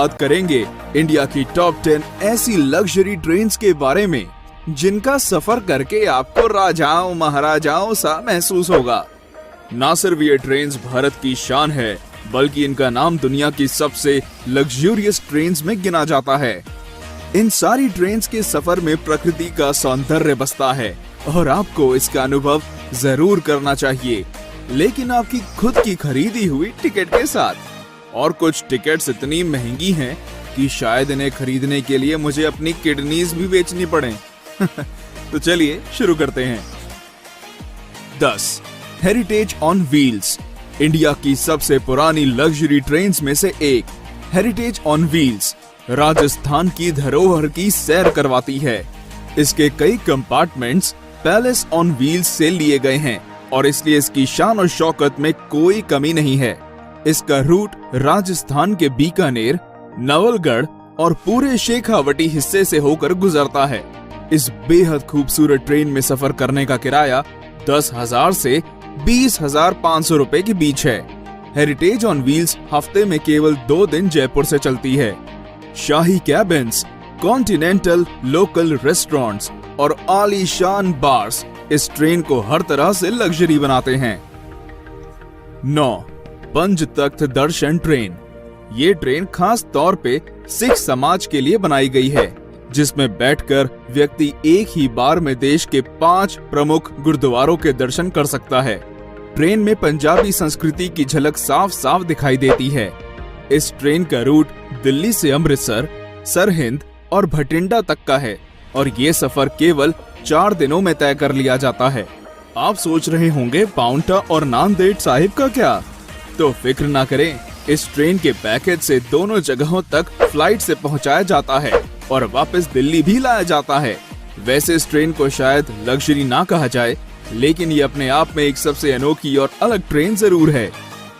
बात करेंगे इंडिया की टॉप 10 ऐसी लग्जरी ट्रेन्स के बारे में जिनका सफर करके आपको राजाओं महाराजाओं सा महसूस होगा। ना सिर्फ ये ट्रेन्स भारत की शान है, बल्कि इनका नाम दुनिया की सबसे लग्जूरियस ट्रेन्स में गिना जाता है। इन सारी ट्रेन्स के सफर में प्रकृति का सौंदर्य बसता है और आपको इसका अनुभव जरूर करना चाहिए, लेकिन आपकी खुद की खरीदी हुई टिकट के साथ। और कुछ टिकट्स इतनी महंगी हैं कि शायद इन्हें खरीदने के लिए मुझे अपनी किडनीज भी बेचनी पड़े। तो चलिए शुरू करते हैं। 10. हेरिटेज ऑन व्हील्स, इंडिया की सबसे पुरानी लग्जरी ट्रेन्स में से एक। हेरिटेज ऑन व्हील्स राजस्थान की धरोहर की सैर करवाती है। इसके कई कंपार्टमेंट्स पैलेस ऑन व्हील्स से लिए गए हैं और इसलिए इसकी शान और शौकत में कोई कमी नहीं है। इसका रूट राजस्थान के बीकानेर, नवलगढ़ और पूरे शेखावटी हिस्से से होकर गुजरता है। इस बेहद खूबसूरत ट्रेन में सफर करने का किराया 10,000 से 20,500 रुपए के बीच है। हेरिटेज ऑन व्हील्स हफ्ते में केवल 2 दिन जयपुर से चलती है। शाही कैबिन्स, कॉन्टिनेंटल लोकल रेस्टोरेंट्स और आलीशान बार्स इस ट्रेन को हर तरह से लग्जरी बनाते हैं। 9. पंच तख्त दर्शन ट्रेन, ये ट्रेन खास तौर पे सिख समाज के लिए बनाई गई है, जिसमें बैठकर व्यक्ति एक ही बार में देश के 5 प्रमुख गुरुद्वारों के दर्शन कर सकता है। ट्रेन में पंजाबी संस्कृति की झलक साफ साफ दिखाई देती है। इस ट्रेन का रूट दिल्ली से अमृतसर, सरहिंद और भटिंडा तक का है और ये सफर केवल 4 दिनों में तय कर लिया जाता है। आप सोच रहे होंगे पाउंटा और नांदेड़ साहिब का क्या? तो फिक्र ना करें, इस ट्रेन के पैकेज से दोनों जगहों तक फ्लाइट से पहुंचाया जाता है और वापस दिल्ली भी लाया जाता है। वैसे इस ट्रेन को शायद लग्जरी ना कहा जाए, लेकिन ये अपने आप में एक सबसे अनोखी और अलग ट्रेन जरूर है।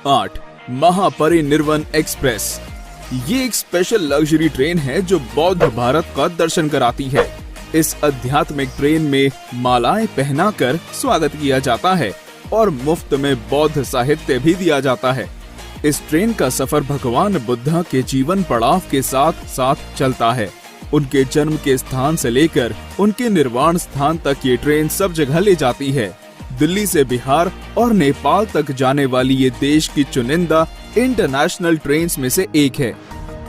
8. महापरिनिर्वाण एक्सप्रेस, ये एक स्पेशल लग्जरी ट्रेन है जो बौद्ध भारत का दर्शन कराती है। इस आध्यात्मिक ट्रेन में मालाएं पहनाकर स्वागत किया जाता है और मुफ्त में बौद्ध साहित्य भी दिया जाता है। इस ट्रेन का सफर भगवान बुद्धा के जीवन पड़ाव के साथ साथ चलता है। उनके जन्म के स्थान से लेकर उनके निर्वाण स्थान तक ये ट्रेन सब जगह ले जाती है। दिल्ली से बिहार और नेपाल तक जाने वाली ये देश की चुनिंदा इंटरनेशनल ट्रेन्स में से एक है।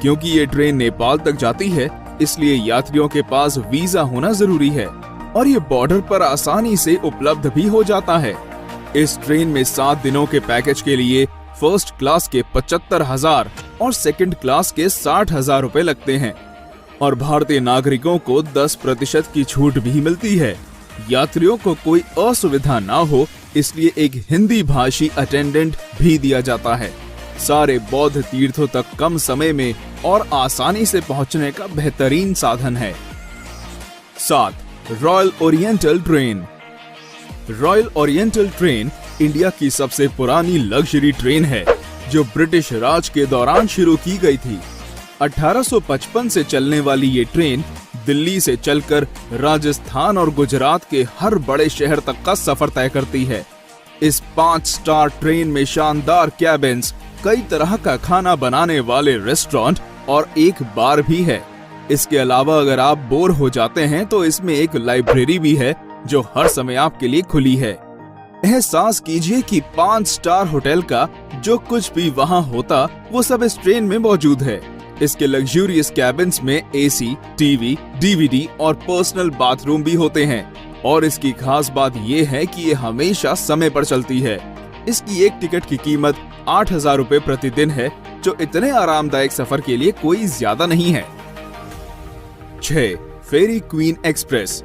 क्योंकि ये ट्रेन नेपाल तक जाती है, इसलिए यात्रियों के पास वीजा होना जरूरी है और ये बॉर्डर पर आसानी से उपलब्ध भी हो जाता है। इस ट्रेन में 7 दिनों के पैकेज के लिए फर्स्ट क्लास के 75,000 और सेकंड क्लास के 60,000 रुपए लगते हैं और भारतीय नागरिकों को 10% की छूट भी मिलती है। यात्रियों को कोई असुविधा ना हो, इसलिए एक हिंदी भाषी अटेंडेंट भी दिया जाता है। सारे बौद्ध तीर्थों तक कम समय में और आसानी से पहुंचने का बेहतरीन साधन है। 7. Royal oriental train, royal oriental train India की सबसे पुरानी लग्जरी ट्रेन है जो ब्रिटिश राज के दौरान शुरू की गई थी। 1855 से चलने वाली ये ट्रेन दिल्ली से चलकर राजस्थान और गुजरात के हर बड़े शहर तक का सफर तय करती है। इस 5 स्टार ट्रेन में शानदार कैबिन्स, कई तरह का खाना बनाने वाले रेस्टोरेंट और एक बार भी है। इसके अलावा अगर आप बोर हो जाते हैं तो इसमें एक लाइब्रेरी भी है जो हर समय आपके लिए खुली है। एहसास कीजिए कि 5 स्टार होटल का जो कुछ भी वहाँ होता वो सब इस ट्रेन में मौजूद है। इसके लग्जूरियस कैबिन्स में एसी, टीवी, डीवीडी और पर्सनल बाथरूम भी होते हैं और इसकी खास बात ये है कि ये हमेशा समय पर चलती है। इसकी एक टिकट की कीमत 8,000 रुपए प्रतिदिन है, जो इतने आरामदायक सफर के लिए कोई ज्यादा नहीं है। 6. फेरी क्वीन एक्सप्रेस,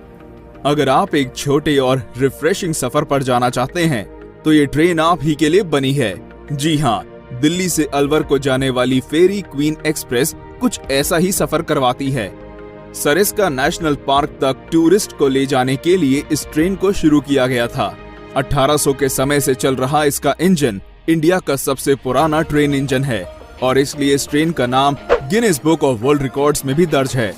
अगर आप एक छोटे और रिफ्रेशिंग सफर पर जाना चाहते हैं तो ये ट्रेन आप ही के लिए बनी है। जी हाँ, दिल्ली से अलवर को जाने वाली फेरी क्वीन एक्सप्रेस कुछ ऐसा ही सफर करवाती है। सरिस्का नेशनल पार्क तक टूरिस्ट को ले जाने के लिए इस ट्रेन को शुरू किया गया था। 1800 के समय से चल रहा इसका इंजन इंडिया का सबसे पुराना ट्रेन इंजन है और इसलिए इस ट्रेन का नाम Guinness book of world records में भी दर्ज है।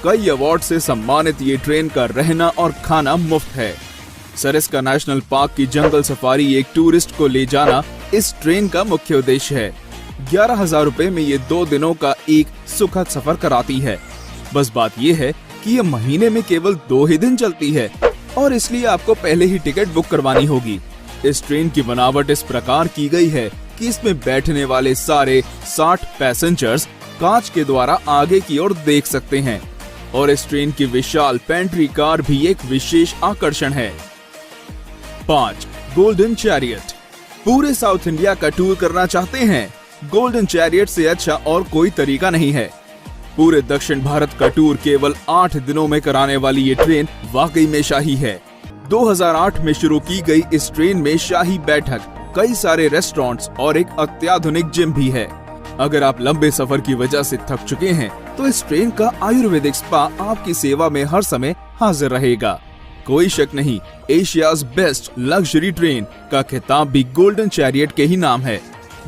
कई अवार्ड से सम्मानित ये ट्रेन का रहना और खाना मुफ्त है। सरिस्का नेशनल पार्क की जंगल सफारी एक टूरिस्ट को ले जाना इस ट्रेन का मुख्य उद्देश्य है। 11,000 रुपए में ये 2 दिनों का एक सुखद सफर कराती है। बस बात ये है कि ये महीने में केवल 2 ही दिन चलती है और इसलिए आपको पहले ही टिकट बुक करवानी होगी। इस ट्रेन की बनावट इस प्रकार की गई है कि इसमें बैठने वाले सारे 60 पैसेंजर्स कांच के द्वारा आगे की ओर देख सकते हैं और इस ट्रेन की विशाल पेंट्री कार भी एक विशेष आकर्षण है। 5. Golden chariot. पूरे साउथ इंडिया का टूर करना चाहते हैं? गोल्डन चैरियट से अच्छा और कोई तरीका नहीं है। पूरे दक्षिण भारत का टूर केवल 8 दिनों में कराने वाली ये ट्रेन वाकई में शाही है। 2008 में शुरू की गई इस ट्रेन में शाही बैठक, कई सारे रेस्टोरेंट्स और एक अत्याधुनिक जिम भी है। अगर आप लंबे सफर की वजह से थक चुके हैं तो इस ट्रेन का आयुर्वेदिक स्पा आपकी सेवा में हर समय हाजिर रहेगा। कोई शक नहीं, एशियाज बेस्ट लग्जरी ट्रेन का खिताब भी गोल्डन चैरियट के ही नाम है।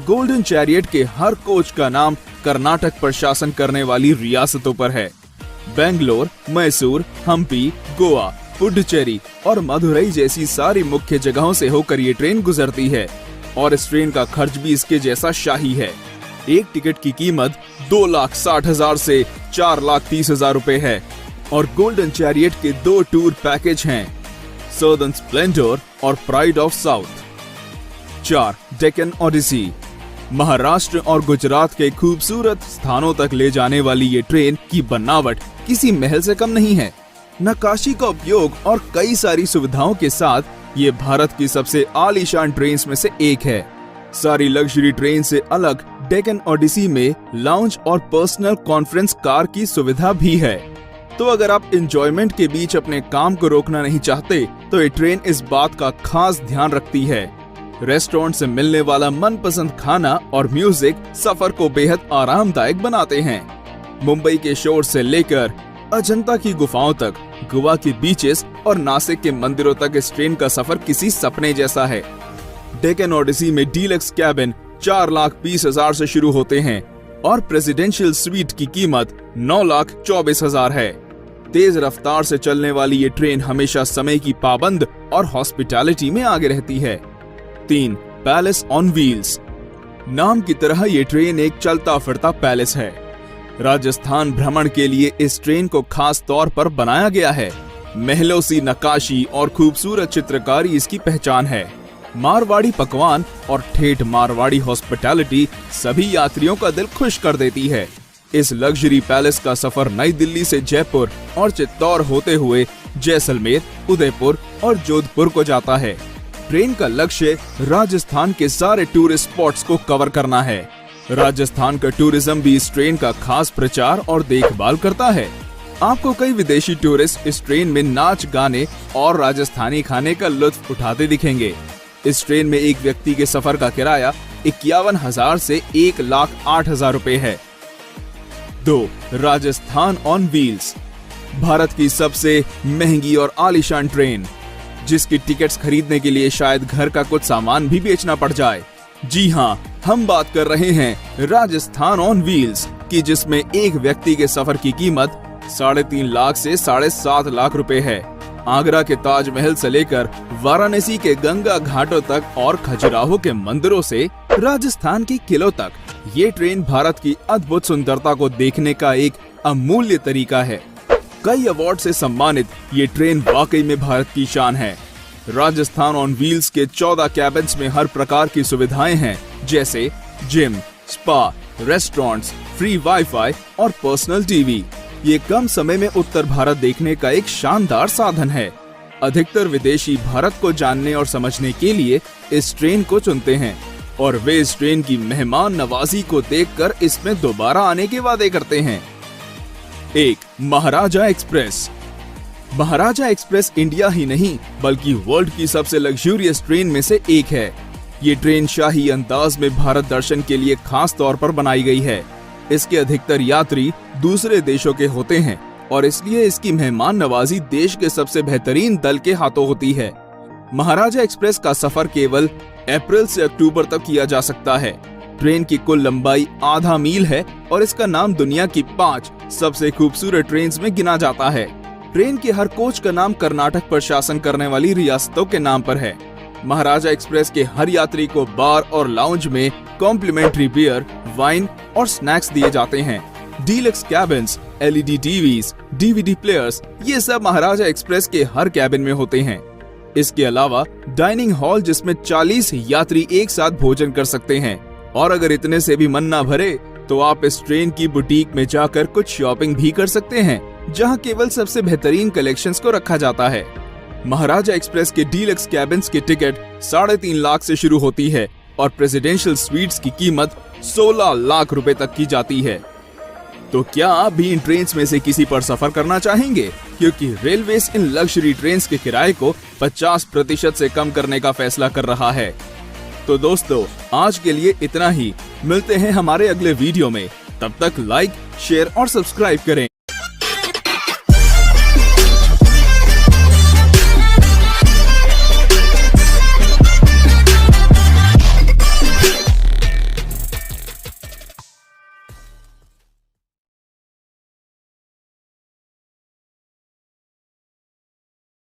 गोल्डन चैरियट के हर कोच का नाम कर्नाटक पर शासन करने वाली रियासतों पर है। बेंगलोर, मैसूर, हम्पी, गोवा, पुडुचेरी और मदुरई जैसी सारी मुख्य जगहों से होकर ये ट्रेन गुजरती है और इस ट्रेन का खर्च भी इसके जैसा शाही है। एक टिकट की कीमत 2,60,000 से 4,30,000 रुपए है और गोल्डन चैरियट के 2 टूर पैकेज हैं, सदर्न स्प्लेंडर और pride of south. 4. Deccan odyssey. Maharashtra और गुजरात के खूबसूरत स्थानों तक ले जाने वाली ये ट्रेन की बनावट किसी महल से कम नहीं है। नक्काशी का उपयोग और कई सारी सुविधाओं के साथ ये भारत की सबसे आलीशान ट्रेन में से एक है। सारी लग्जरी ट्रेन से अलग डेक्कन ओडिसी में लाउंज और पर्सनल कॉन्फ्रेंस कार की सुविधा भी है। तो अगर आप एंजॉयमेंट के बीच अपने काम को रोकना नहीं चाहते तो ये ट्रेन इस बात का खास ध्यान रखती है। रेस्टोरेंट से मिलने वाला मनपसंद खाना और म्यूजिक सफर को बेहद आरामदायक बनाते हैं। मुंबई के शोर से लेकर अजंता की गुफाओं तक, गोवा के बीचेस और नासिक के मंदिरों तक इस ट्रेन का सफर किसी सपने जैसा है। डेक्कन ओडिसी में डीलक्स कैबिन 4,20,000 से शुरू होते हैं और प्रेसिडेंशियल स्वीट की कीमत 9,24,000 है। तेज रफ्तार से चलने वाली ये ट्रेन हमेशा समय की पाबंद और हॉस्पिटैलिटी में आगे रहती है। 3. Palace on wheels. नाम की तरह ये ट्रेन एक चलता फिरता पैलेस है। राजस्थान भ्रमण के लिए इस ट्रेन को खास तौर पर बनाया गया है। महलों सी नक्काशी और खूबसूरत चित्रकारी इसकी पहचान है। मारवाड़ी पकवान और ठेठ मारवाड़ी हॉस्पिटैलिटी सभी यात्रियों का दिल खुश कर देती है। इस लग्जरी पैलेस का सफर नई दिल्ली से जयपुर और चित्तौड़ होते हुए जैसलमेर, उदयपुर और जोधपुर को जाता है। ट्रेन का लक्ष्य राजस्थान के सारे टूरिस्ट स्पॉट्स को कवर करना है। राजस्थान का टूरिज्म भी इस ट्रेन का खास प्रचार और देखभाल करता है। आपको कई विदेशी टूरिस्ट इस ट्रेन में नाच गाने और राजस्थानी खाने का लुत्फ उठाते दिखेंगे। इस ट्रेन में एक व्यक्ति के सफर का किराया 51,000 से 1,08,000 रुपए है। 2. Rajasthan on wheels. भारत की सबसे महंगी और आलीशान ट्रेन, जिसकी टिकट्स खरीदने के लिए शायद घर का कुछ सामान भी बेचना पड़ जाए। जी हाँ, हम बात कर रहे हैं राजस्थान ऑन व्हील्स की, जिसमें एक व्यक्ति के सफर की कीमत 3.5 लाख से 7.5 लाख रुपए है। आगरा के ताजमहल से लेकर वाराणसी के गंगा घाटों तक और खजुराहो के मंदिरों से राजस्थान के किलों तक ये ट्रेन भारत की अद्भुत सुंदरता को देखने का एक अमूल्य तरीका है। कई अवार्ड से सम्मानित ये ट्रेन वाकई में भारत की शान है। राजस्थान ऑन व्हील्स के 14 कैबिन्स में हर प्रकार की सुविधाएं हैं, जैसे gym, spa, restaurants, free wifi और पर्सनल टीवी। ये कम समय में उत्तर भारत देखने का एक शानदार साधन है। अधिकतर विदेशी भारत को जानने और समझने के लिए इस ट्रेन को चुनते हैं और वे इस ट्रेन की मेहमान नवाजी को देखकर इसमें दोबारा आने के वादे करते हैं। 1. महाराजा एक्सप्रेस। महाराजा एक्सप्रेस इंडिया ही नहीं बल्कि वर्ल्ड की सबसे लग्जूरियस ट्रेन में से एक है। ये ट्रेन शाही अंदाज में भारत दर्शन के लिए खास तौर पर बनाई गई है। इसके अधिकतर यात्री दूसरे देशों के होते हैं और इसलिए इसकी मेहमान नवाजी देश के सबसे बेहतरीन दल के हाथों होती है। महाराजा एक्सप्रेस का सफर केवल अप्रैल से अक्टूबर तक किया जा सकता है। ट्रेन की कुल लंबाई आधा मील है और इसका नाम दुनिया की 5 सबसे खूबसूरत ट्रेन में गिना जाता है। ट्रेन के हर कोच का नाम कर्नाटक पर शासन करने वाली रियासतों के नाम पर है। महाराजा एक्सप्रेस के हर यात्री को बार और लाउंज में कॉम्प्लीमेंट्री बियर, वाइन और स्नैक्स दिए जाते हैं। Deluxe cabins, LED TVs, DVD players, ये सब महाराजा एक्सप्रेस के हर कैबिन में होते हैं। इसके अलावा डाइनिंग हॉल जिसमें 40 यात्री एक साथ भोजन कर सकते हैं। और अगर इतने से भी मन ना भरे तो आप इस ट्रेन की बुटीक में जाकर कुछ शॉपिंग भी कर सकते हैं, जहां केवल सबसे बेहतरीन कलेक्शंस को रखा जाता है। महाराजा एक्सप्रेस के डीलक्स कैबिन्स की टिकट 3.5 लाख से शुरू होती है और प्रेसिडेंशियल स्वीट्स की कीमत 16 लाख रुपए तक की जाती है। तो क्या आप भी इन ट्रेन्स में से किसी पर सफर करना चाहेंगे? क्योंकि रेलवेज इन लग्जरी ट्रेन्स के किराए को 50% से कम करने का फैसला कर रहा है। तो दोस्तों, आज के लिए इतना ही। मिलते हैं हमारे अगले वीडियो में। तब तक लाइक, शेयर और सब्सक्राइब करें।